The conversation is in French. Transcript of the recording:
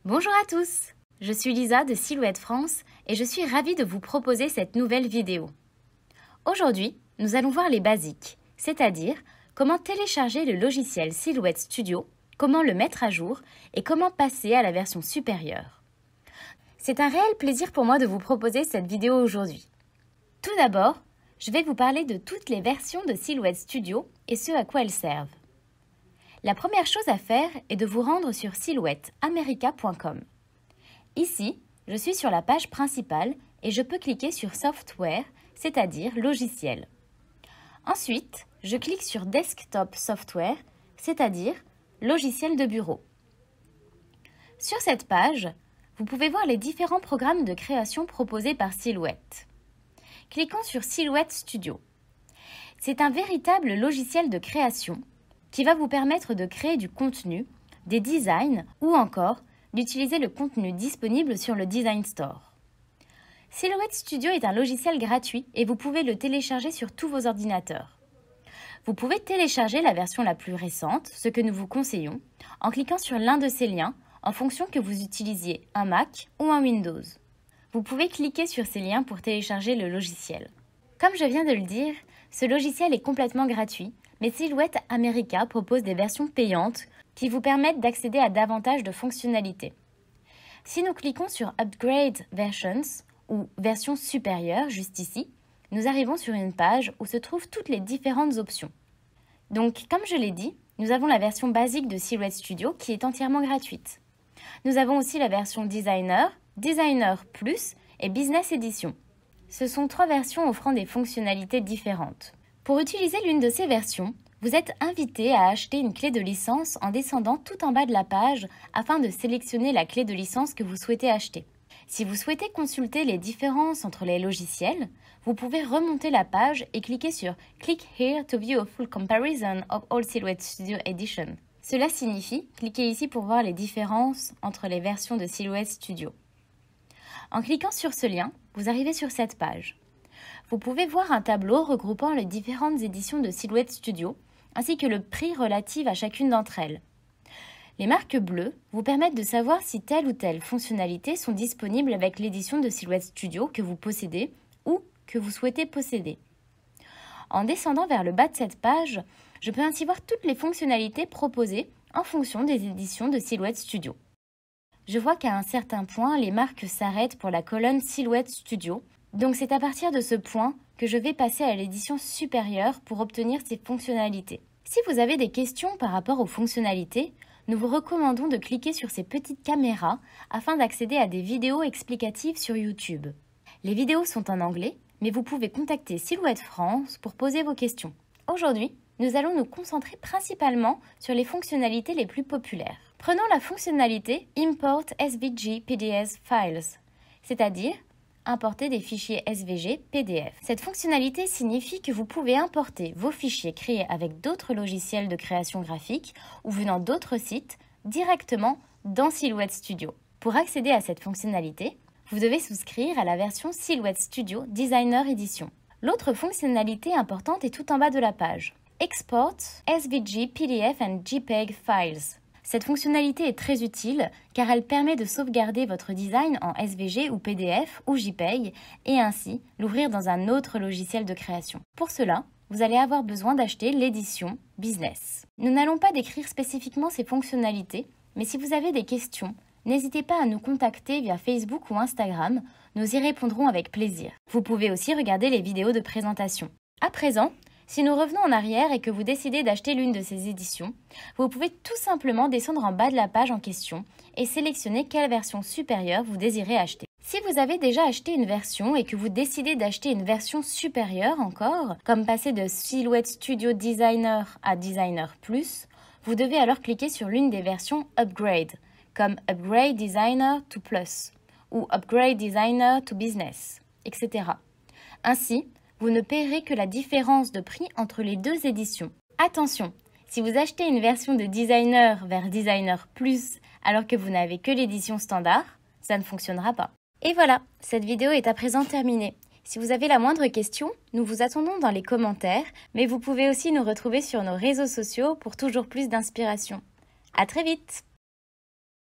Bonjour à tous, je suis Lisa de Silhouette France et je suis ravie de vous proposer cette nouvelle vidéo. Aujourd'hui, nous allons voir les basiques, c'est-à-dire comment télécharger le logiciel Silhouette Studio, comment le mettre à jour et comment passer à la version supérieure. C'est un réel plaisir pour moi de vous proposer cette vidéo aujourd'hui. Tout d'abord, je vais vous parler de toutes les versions de Silhouette Studio et ce à quoi elles servent. La première chose à faire est de vous rendre sur silhouetteamerica.com. Ici, je suis sur la page principale et je peux cliquer sur Software, c'est-à-dire logiciel. Ensuite, je clique sur Desktop Software, c'est-à-dire logiciel de bureau. Sur cette page, vous pouvez voir les différents programmes de création proposés par Silhouette. Cliquons sur Silhouette Studio. C'est un véritable logiciel de création qui va vous permettre de créer du contenu, des designs ou encore d'utiliser le contenu disponible sur le Design Store. Silhouette Studio est un logiciel gratuit et vous pouvez le télécharger sur tous vos ordinateurs. Vous pouvez télécharger la version la plus récente, ce que nous vous conseillons, en cliquant sur l'un de ces liens en fonction que vous utilisiez un Mac ou un Windows. Vous pouvez cliquer sur ces liens pour télécharger le logiciel. Comme je viens de le dire, ce logiciel est complètement gratuit, mais Silhouette America propose des versions payantes qui vous permettent d'accéder à davantage de fonctionnalités. Si nous cliquons sur Upgrade Versions ou version supérieure juste ici, nous arrivons sur une page où se trouvent toutes les différentes options. Donc, comme je l'ai dit, nous avons la version basique de Silhouette Studio qui est entièrement gratuite. Nous avons aussi la version Designer, Designer Plus et Business Edition. Ce sont 3 versions offrant des fonctionnalités différentes. Pour utiliser l'une de ces versions, vous êtes invité à acheter une clé de licence en descendant tout en bas de la page afin de sélectionner la clé de licence que vous souhaitez acheter. Si vous souhaitez consulter les différences entre les logiciels, vous pouvez remonter la page et cliquer sur « Click here to view a full comparison of all Silhouette Studio Edition ». Cela signifie « Cliquez ici pour voir les différences entre les versions de Silhouette Studio ». En cliquant sur ce lien, vous arrivez sur cette page. Vous pouvez voir un tableau regroupant les différentes éditions de Silhouette Studio, ainsi que le prix relatif à chacune d'entre elles. Les marques bleues vous permettent de savoir si telle ou telle fonctionnalité sont disponibles avec l'édition de Silhouette Studio que vous possédez ou que vous souhaitez posséder. En descendant vers le bas de cette page, je peux ainsi voir toutes les fonctionnalités proposées en fonction des éditions de Silhouette Studio. Je vois qu'à un certain point, les marques s'arrêtent pour la colonne Silhouette Studio, donc c'est à partir de ce point que je vais passer à l'édition supérieure pour obtenir ces fonctionnalités. Si vous avez des questions par rapport aux fonctionnalités, nous vous recommandons de cliquer sur ces petites caméras afin d'accéder à des vidéos explicatives sur YouTube. Les vidéos sont en anglais, mais vous pouvez contacter Silhouette France pour poser vos questions. Aujourd'hui, nous allons nous concentrer principalement sur les fonctionnalités les plus populaires. Prenons la fonctionnalité Import SVG PDF Files, c'est-à-dire importer des fichiers SVG PDF. Cette fonctionnalité signifie que vous pouvez importer vos fichiers créés avec d'autres logiciels de création graphique ou venant d'autres sites directement dans Silhouette Studio. Pour accéder à cette fonctionnalité, vous devez souscrire à la version Silhouette Studio Designer Edition. L'autre fonctionnalité importante est tout en bas de la page. Export SVG PDF and JPEG Files. Cette fonctionnalité est très utile car elle permet de sauvegarder votre design en SVG ou PDF ou JPEG et ainsi l'ouvrir dans un autre logiciel de création. Pour cela, vous allez avoir besoin d'acheter l'édition Business. Nous n'allons pas décrire spécifiquement ces fonctionnalités, mais si vous avez des questions, n'hésitez pas à nous contacter via Facebook ou Instagram, nous y répondrons avec plaisir. Vous pouvez aussi regarder les vidéos de présentation. À présent, si nous revenons en arrière et que vous décidez d'acheter l'une de ces éditions, vous pouvez tout simplement descendre en bas de la page en question et sélectionner quelle version supérieure vous désirez acheter. Si vous avez déjà acheté une version et que vous décidez d'acheter une version supérieure encore, comme passer de Silhouette Studio Designer à Designer Plus, vous devez alors cliquer sur l'une des versions Upgrade, comme Upgrade Designer to Plus ou Upgrade Designer to Business, etc. Ainsi, vous ne paierez que la différence de prix entre les deux éditions. Attention, si vous achetez une version de Designer vers Designer Plus alors que vous n'avez que l'édition standard, ça ne fonctionnera pas. Et voilà, cette vidéo est à présent terminée. Si vous avez la moindre question, nous vous attendons dans les commentaires, mais vous pouvez aussi nous retrouver sur nos réseaux sociaux pour toujours plus d'inspiration. À très vite!